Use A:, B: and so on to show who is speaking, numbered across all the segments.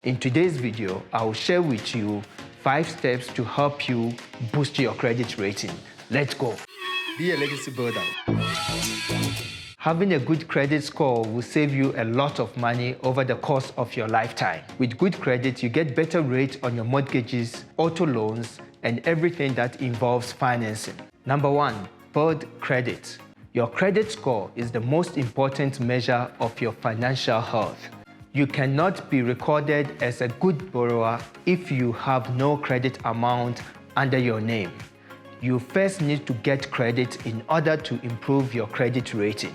A: In today's video, I will share with you 5 steps to help you boost your credit rating. Let's go.
B: Be a legacy builder.
A: Having a good credit score will save you a lot of money over the course of your lifetime. With good credit, you get better rates on your mortgages, auto loans, and everything that involves financing. Number 1, build credit. Your credit score is the most important measure of your financial health. You cannot be recorded as a good borrower if you have no credit amount under your name. You first need to get credit in order to improve your credit rating.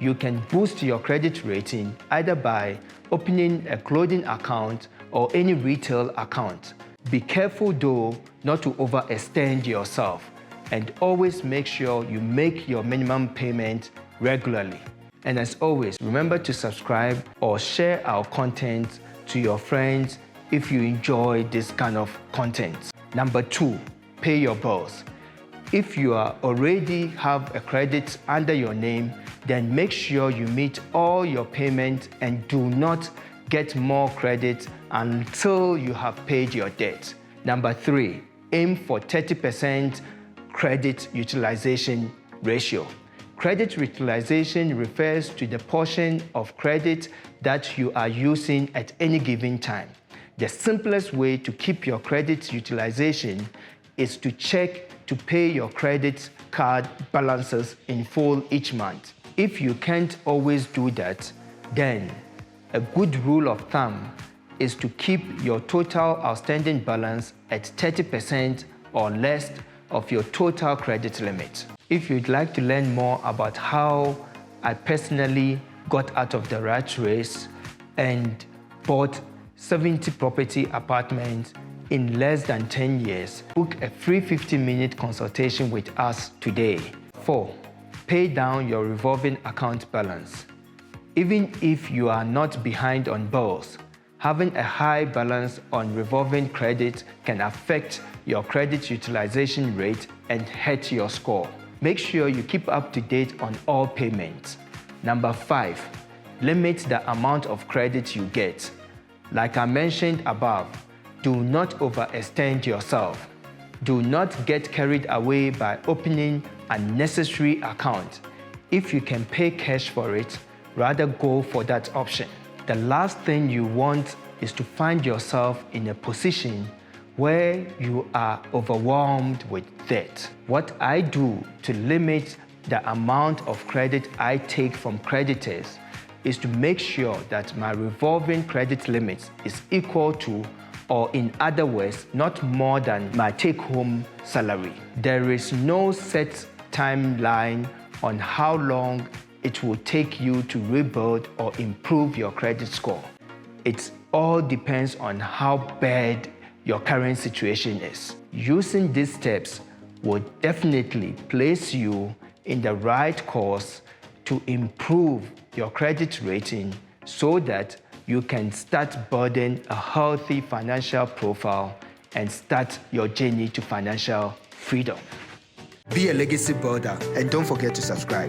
A: You can boost your credit rating either by opening a clothing account or any retail account. Be careful though not to overextend yourself, and always make sure you make your minimum payment regularly. And as always, remember to subscribe or share our content to your friends if you enjoy this kind of content. Number 2, pay your bills. If you already have a credit under your name, then make sure you meet all your payments and do not get more credit until you have paid your debt. Number 3, aim for 30% credit utilization ratio. Credit utilization refers to the portion of credit that you are using at any given time. The simplest way to keep your credit utilization is to check to pay your credit card balances in full each month. If you can't always do that, then a good rule of thumb is to keep your total outstanding balance at 30% or less of your total credit limit. If you'd like to learn more about how I personally got out of the rat race and bought 70 property apartments in less than 10 years, book a free 15-minute consultation with us today. 4, pay down your revolving account balance. Even if you are not behind on bills, having a high balance on revolving credit can affect your credit utilization rate and hurt your score. Make sure you keep up to date on all payments. Number 5, limit the amount of credit you get. Like I mentioned above, do not overextend yourself. Do not get carried away by opening unnecessary accounts. If you can pay cash for it, rather go for that option. The last thing you want is to find yourself in a position where you are overwhelmed with debt. What I do to limit the amount of credit I take from creditors is to make sure that my revolving credit limit is equal to, or in other words, not more than my take-home salary. There is no set timeline on how long it will take you to rebuild or improve your credit score. It all depends on how bad your current situation is. Using these steps will definitely place you in the right course to improve your credit rating so that you can start building a healthy financial profile and start your journey to financial freedom.
B: Be a legacy builder, and don't forget to subscribe.